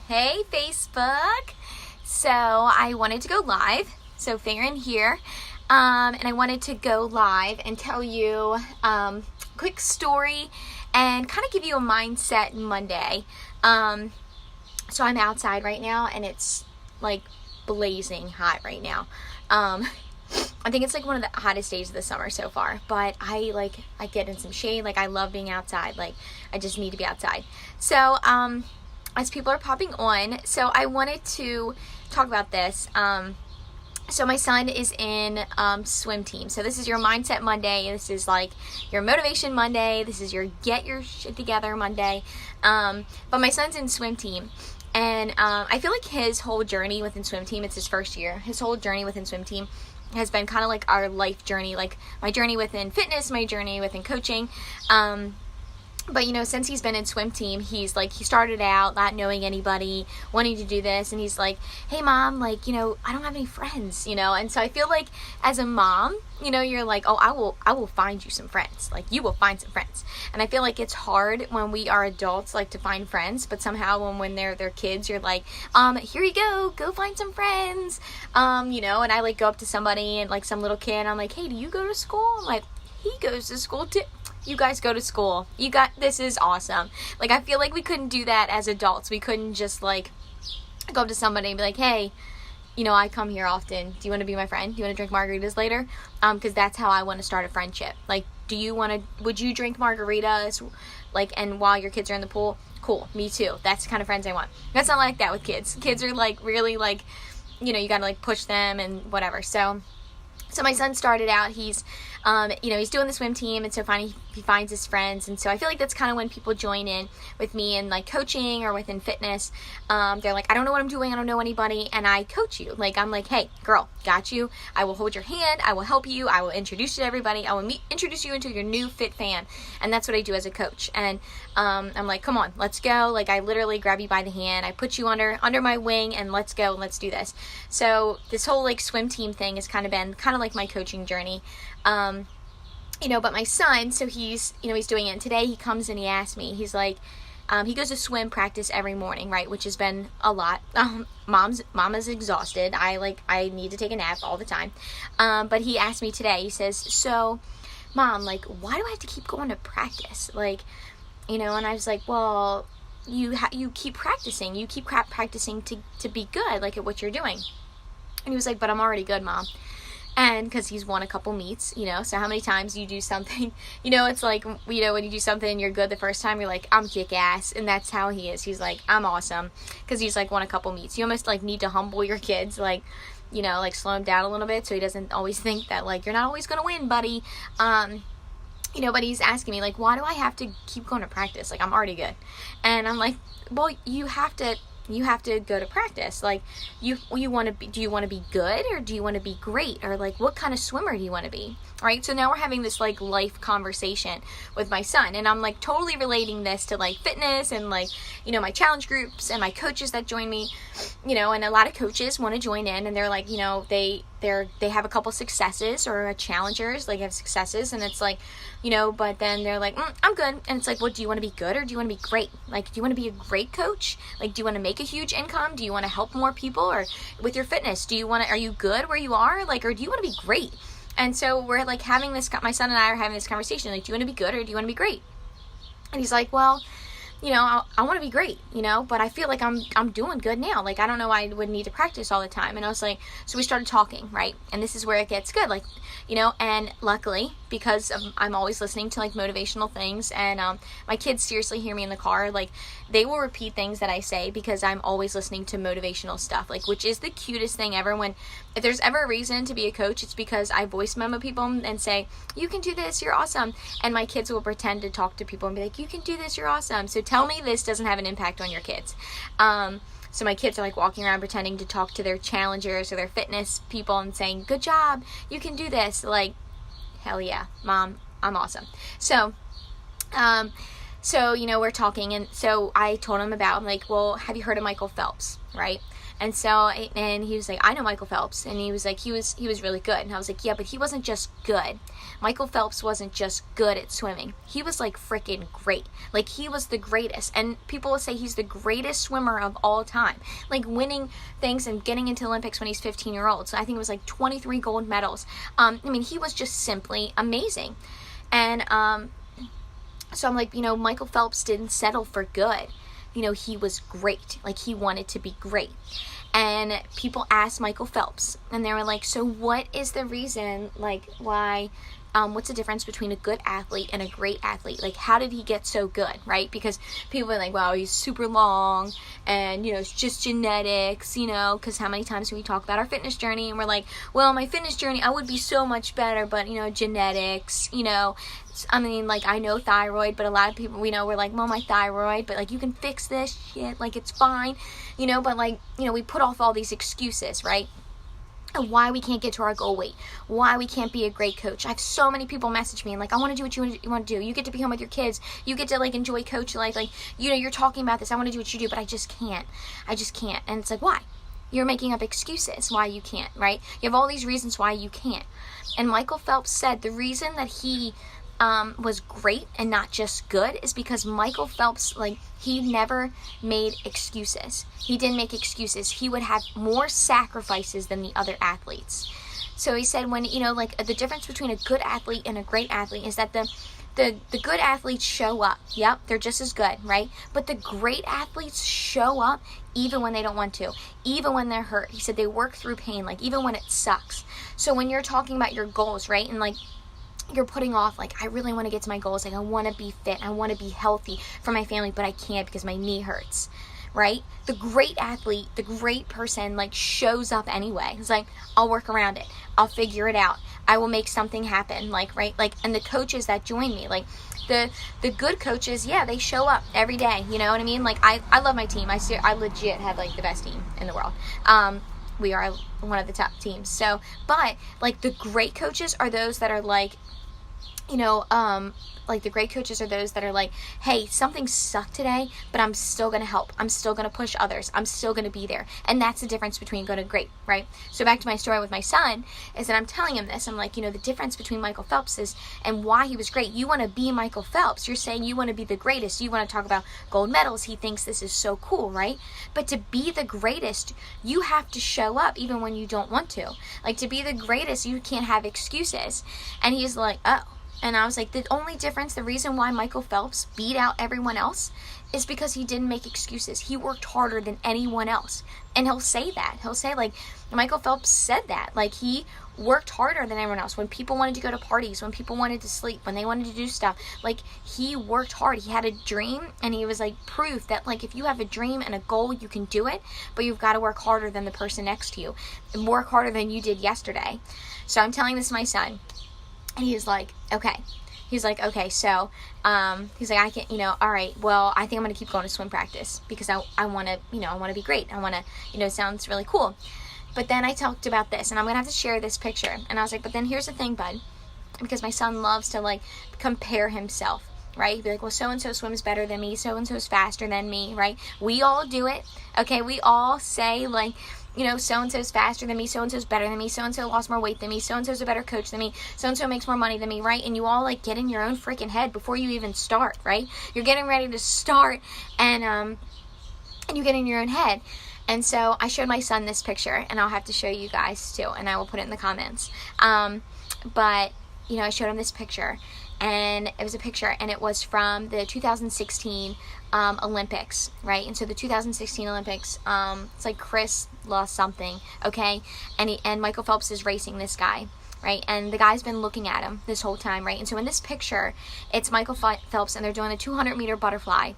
Hey Facebook. So I wanted to go live, so Figurin here, and I wanted to go live and tell you a quick story and kind of give you a mindset Monday. So I'm outside right now and it's like blazing hot right now. I think it's like one of the hottest days of the summer so far, but I get in some shade. Like, I love being outside. Like, I just need to be outside. So as people are popping on, so I wanted to talk about this. So my son is in swim team. So this is your Mindset Monday. This is like your Motivation Monday. This is your Get Your Shit Together Monday. But my son's in swim team. And I feel like his whole journey within swim team, it's his first year. His whole journey within swim team has been kind of like our life journey, like my journey within fitness, my journey within coaching. But, you know, since he's been in swim team, he's like, he started out not knowing anybody, wanting to do this, and he's like, hey mom, like, you know, I don't have any friends, you know. And so I feel like as a mom, you know, you're like, oh, I will find you some friends. Like, you will find some friends. And I feel like it's hard when we are adults, like, to find friends, but somehow when they're kids, you're like, here you go find some friends. You know, and I like go up to somebody and like some little kid, and I'm like, hey, do you go to school? I'm like, he goes to school too. You guys go to school. This is awesome. Like, I feel like we couldn't do that as adults. We couldn't just like go up to somebody and be like, hey, you know, I come here often. Do you want to be my friend? Do you want to drink margaritas later? Because that's how I want to start a friendship. Like, would you drink margaritas, like, and while your kids are in the pool? Cool, me too. That's the kind of friends I want. That's not like that with kids. Kids are like really like, you know, you gotta like push them and whatever. So my son started out, he's, you know, he's doing the swim team, and so finally he finds his friends, and so I feel like that's kind of when people join in with me in like coaching or within fitness. They're like, I don't know what I'm doing, I don't know anybody, and I coach you. Like, I'm like, hey girl, got you, I will hold your hand, I will help you, I will introduce you to everybody, I will introduce you into your new fit fan. And that's what I do as a coach. And I'm like, come on, let's go. Like, I literally grab you by the hand, I put you under my wing, and let's go, and let's do this. So this whole like swim team thing has kind of been like my coaching journey. You know, but my son, so he's, you know, he's doing it. And today he comes and he asks me, he's like, he goes to swim practice every morning, right? Which has been a lot. Mama's exhausted. I need to take a nap all the time. But he asked me today, he says, so mom, like, why do I have to keep going to practice? Like, you know, and I was like, well, you keep practicing. You keep practicing to be good, like, at what you're doing. And he was like, but I'm already good, mom. And because he's won a couple meets, you know, so how many times you do something, you know, it's like, you know, when you do something and you're good the first time, you're like, I'm kick ass. And that's how he is. He's like, I'm awesome. Because he's like won a couple meets. You almost like need to humble your kids, like, you know, like slow him down a little bit so he doesn't always think that like, you're not always going to win, buddy. You know, but he's asking me like, why do I have to keep going to practice? Like, I'm already good. And I'm like, well, you have to go to practice. Like, do you want to be good, or do you want to be great, or like what kind of swimmer do you want to be? Right? So now we're having this like life conversation with my son, and I'm like totally relating this to like fitness and like, you know, my challenge groups and my coaches that join me, you know. And a lot of coaches want to join in, and they're like, you know, they have a couple successes, or challengers, like, have successes, and it's like, you know, but then they're like, I'm good. And it's like, well, do you want to be good, or do you want to be great? Like, do you want to be a great coach? Like, do you want to make a huge income? Do you want to help more people? Or with your fitness, are you good where you are? Like, or do you want to be great? And so we're like having this, my son and I are having this conversation, like, do you want to be good, or do you want to be great? And he's like, well, you know, I want to be great, you know, but I feel like I'm doing good now. Like, I don't know why I would need to practice all the time. And I was like, so we started talking, right? And this is where it gets good, like, you know. And luckily, because I'm always listening to like motivational things, and my kids seriously hear me in the car, like, they will repeat things that I say because I'm always listening to motivational stuff, like, which is the cutest thing ever. If there's ever a reason to be a coach, it's because I voice memo people and say, you can do this, you're awesome. And my kids will pretend to talk to people and be like, you can do this, you're awesome. So tell me this doesn't have an impact on your kids. So my kids are like walking around pretending to talk to their challengers or their fitness people and saying, good job, you can do this. Like, hell yeah, mom, I'm awesome. So So, you know, we're talking, and so I told him about, I'm like, well, have you heard of Michael Phelps, right? And so, and he was like, I know Michael Phelps. And he was like, he was really good. And I was like, yeah, but he wasn't just good. Michael Phelps wasn't just good at swimming. He was like freaking great. Like, he was the greatest. And people will say he's the greatest swimmer of all time. Like, winning things and getting into Olympics when he's 15-year-old. So I think it was like 23 gold medals. I mean, he was just simply amazing. And so I'm like, you know, Michael Phelps didn't settle for good. You know, he was great. Like, he wanted to be great. And people asked Michael Phelps, and they were like, so what is the reason, like, why, what's the difference between a good athlete and a great athlete? Like, how did he get so good, right? Because people are like, wow, he's super long, and, you know, it's just genetics, you know, because how many times do we talk about our fitness journey, and we're like, well, my fitness journey, I would be so much better, but, you know, genetics, you know, I mean, like, I know thyroid, but a lot of people, we know, we're like, well, my thyroid, but, like, you can fix this shit, like, it's fine, you know, but, like, you know, we put off all these excuses, right? And why we can't get to our goal weight, why we can't be a great coach. I have so many people message me and like, I want to do what you want to do. You get to be home with your kids. You get to like enjoy coach life. Like, you know, you're talking about this. I want to do what you do, but I just can't. I just can't. And it's like, why? You're making up excuses why you can't, right? You have all these reasons why you can't. And Michael Phelps said the reason that he was great and not just good is because Michael Phelps, like, he never made excuses. He didn't make excuses. He would have more sacrifices than the other athletes. So he said, when, you know, like, the difference between a good athlete and a great athlete is that the good athletes show up. Yep, they're just as good, right? But the great athletes show up even when they don't want to, even when they're hurt. He said they work through pain, like, even when it sucks. So when you're talking about your goals, right, and, like, you're putting off, like, I really want to get to my goals, like, I want to be fit, I want to be healthy for my family, but I can't because my knee hurts, right? The great athlete, the great person, like, shows up anyway. It's like, I'll work around it, I'll figure it out, I will make something happen, like, right? Like, and the coaches that join me, like, the good coaches, yeah, they show up every day, you know what I mean? Like, I love my team. I legit have, like, the best team in the world. We are one of the top teams. So, but, like, the great coaches are those that are, like, you know, like, the great coaches are those that are like, hey, something sucked today, but I'm still going to help. I'm still going to push others. I'm still going to be there. And that's the difference between good and great, right? So back to my story with my son is that I'm telling him this. I'm like, you know, the difference between Michael Phelps is, and why he was great. You want to be Michael Phelps. You're saying you want to be the greatest. You want to talk about gold medals. He thinks this is so cool, right? But to be the greatest, you have to show up even when you don't want to. Like, to be the greatest, you can't have excuses. And he's like, oh. And I was like, the only difference, the reason why Michael Phelps beat out everyone else is because he didn't make excuses. He worked harder than anyone else. And he'll say that. He'll say, like, Michael Phelps said that. Like, he worked harder than everyone else. When people wanted to go to parties, when people wanted to sleep, when they wanted to do stuff, like, he worked hard. He had a dream, and he was, like, proof that, like, if you have a dream and a goal, you can do it, but you've got to work harder than the person next to you. And work harder than you did yesterday. So I'm telling this to my son. And he's like, okay. He's like, okay, so, he's like, I can't, you know, all right, well, I think I'm going to keep going to swim practice because I want to, you know, I want to be great. I want to, you know, it sounds really cool. But then I talked about this, and I'm going to have to share this picture. And I was like, but then here's the thing, bud, because my son loves to, like, compare himself, right? He'd be like, well, so-and-so swims better than me. So-and-so's faster than me, right? We all do it, okay? We all say, like, you know, so-and-so's faster than me, so-and-so's better than me, so-and-so lost more weight than me, so-and-so's a better coach than me, so-and-so makes more money than me, right? And you all, like, get in your own freaking head before you even start, right? You're getting ready to start, and you get in your own head. And so I showed my son this picture, and I'll have to show you guys too, and I will put it in the comments. But, you know, I showed him this picture, and it was a picture, and it was from the 2016 Olympics, right? And so the 2016 Olympics, it's like Chris lost something, okay? And Michael Phelps is racing this guy, right? And the guy's been looking at him this whole time, right? And so in this picture, it's Michael Phelps, and they're doing a 200-meter butterfly.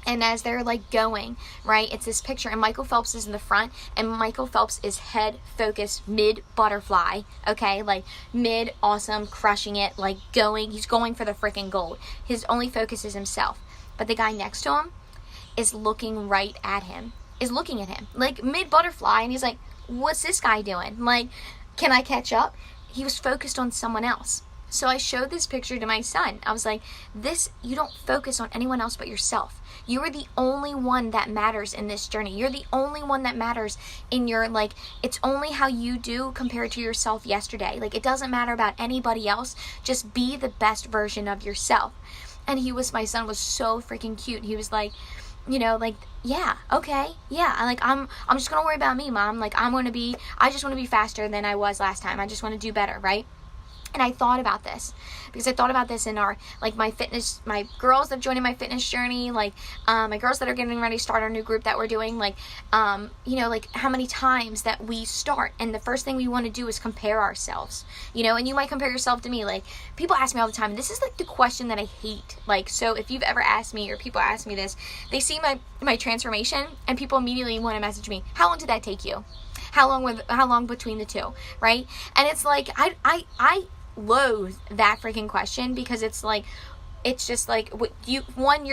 And as they're, like, going, right, it's this picture, and Michael Phelps is in the front, and Michael Phelps is head focused, mid butterfly, okay, like, mid awesome, crushing it, like, going, he's going for the freaking gold. His only focus is himself. But the guy next to him is looking right at him, is looking at him, like, mid butterfly, and he's like, what's this guy doing? Like, can I catch up? He was focused on someone else. So I showed this picture to my son. I was like, you don't focus on anyone else but yourself. You are the only one that matters in this journey. You're the only one that matters in your, like, it's only how you do compared to yourself yesterday. Like, it doesn't matter about anybody else. Just be the best version of yourself. And my son was so freaking cute. He was like, you know, like, yeah, okay, yeah. I'm just gonna worry about me, Mom. Like, I just want to be faster than I was last time. I just want to do better, right? And I thought about this because I thought about this in our, like, my girls that are joining my fitness journey, like, my girls that are getting ready to start our new group that we're doing, like, you know, like, how many times that we start and the first thing we want to do is compare ourselves, you know, and you might compare yourself to me. Like, people ask me all the time, and this is, like, the question that I hate. Like, so if you've ever asked me or people ask me this, they see my transformation and people immediately want to message me, how long did that take you? How long between the two, right? And it's like, I loathe that freaking question because it's like, it's just like, you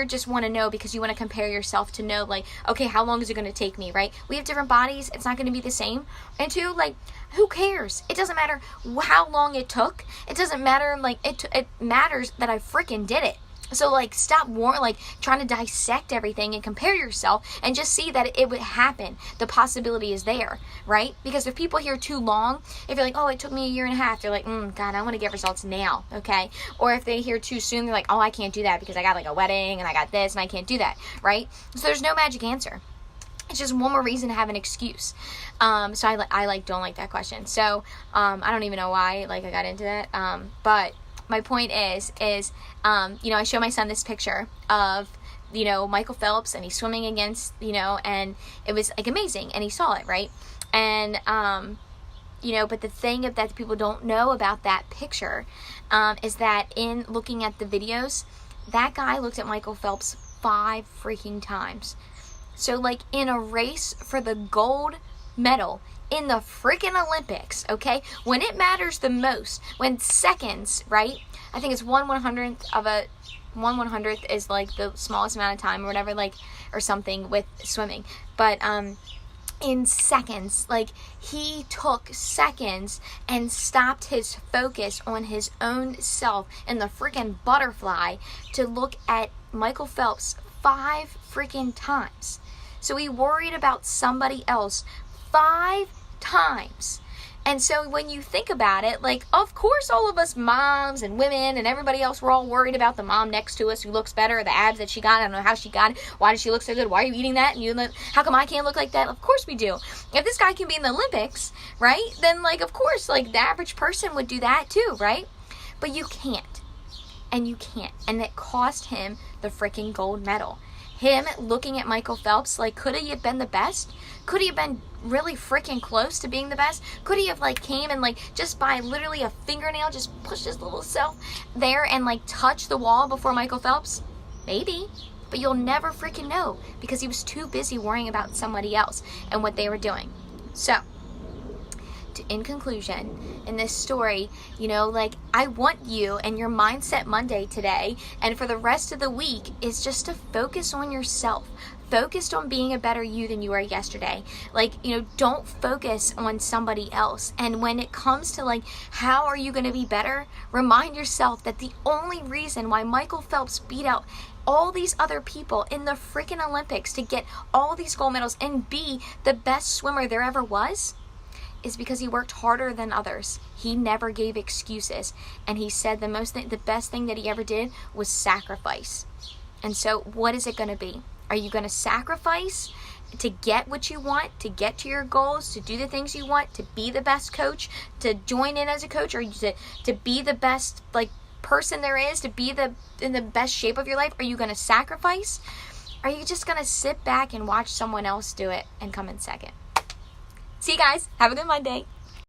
just want to know because you want to compare yourself to know, like, okay, how long is it going to take me, right? We have different bodies. It's not going to be the same. And two, like, who cares? It doesn't matter how long it took. It doesn't matter, like, it matters that I freaking did it. So, like, stop trying to dissect everything and compare yourself and just see that it would happen. The possibility is there, right? Because if people hear too long, if you're like, oh, it took me 1.5 years, they're like, God, I want to get results now, okay? Or if they hear too soon, they're like, oh, I can't do that because I got, like, a wedding and I got this and I can't do that, right? So there's no magic answer. It's just one more reason to have an excuse. So I don't like that question. So I don't even know why, like, I got into that. But my point is, you know, I show my son this picture of, you know, Michael Phelps, and he's swimming against, you know, and it was, like, amazing, and he saw it, right? And, you know, but the thing that people don't know about that picture is that in looking at the videos, that guy looked at Michael Phelps 5 freaking times. So, like, in a race for the gold medal in the freaking Olympics, okay, when it matters the most, when seconds, right, I think it's 1/100th is, like, the smallest amount of time or whatever, like, or something with swimming, but in seconds, like, he took seconds and stopped his focus on his own self and the freaking butterfly to look at Michael Phelps 5 freaking times. So he worried about somebody else 5 times. And so when you think about it, like, of course all of us moms and women and everybody else, we're all worried about the mom next to us who looks better, the abs that she got, I don't know how she got it, why does she look so good, why are you eating that, and how come I can't look like that? Of course we do. If this guy can be in the Olympics, right, then, like, of course, like, the average person would do that too, right? But you can't. And you can't. And it cost him the freaking gold medal. Him looking at Michael Phelps, like, could he have been the best? Could he have been really freaking close to being the best? Could he have, like, came and, like, just by literally a fingernail just pushed his little self there and, like, touched the wall before Michael Phelps? Maybe. But you'll never freaking know because he was too busy worrying about somebody else and what they were doing. So, in conclusion, in this story, you know, like, I want you and your Mindset Monday today and for the rest of the week is just to focus on yourself. Focused on being a better you than you were yesterday. Like, you know, don't focus on somebody else. And when it comes to, like, how are you going to be better, remind yourself that the only reason why Michael Phelps beat out all these other people in the freaking Olympics to get all these gold medals and be the best swimmer there ever was is because he worked harder than others. He never gave excuses. And he said the best thing that he ever did was sacrifice. And so what is it going to be? Are you going to sacrifice to get what you want, to get to your goals, to do the things you want, to be the best coach, to join in as a coach, or to be the best, like, person there is, to be in the best shape of your life? Are you going to sacrifice? Are you just going to sit back and watch someone else do it and come in second? See you guys. Have a good Monday.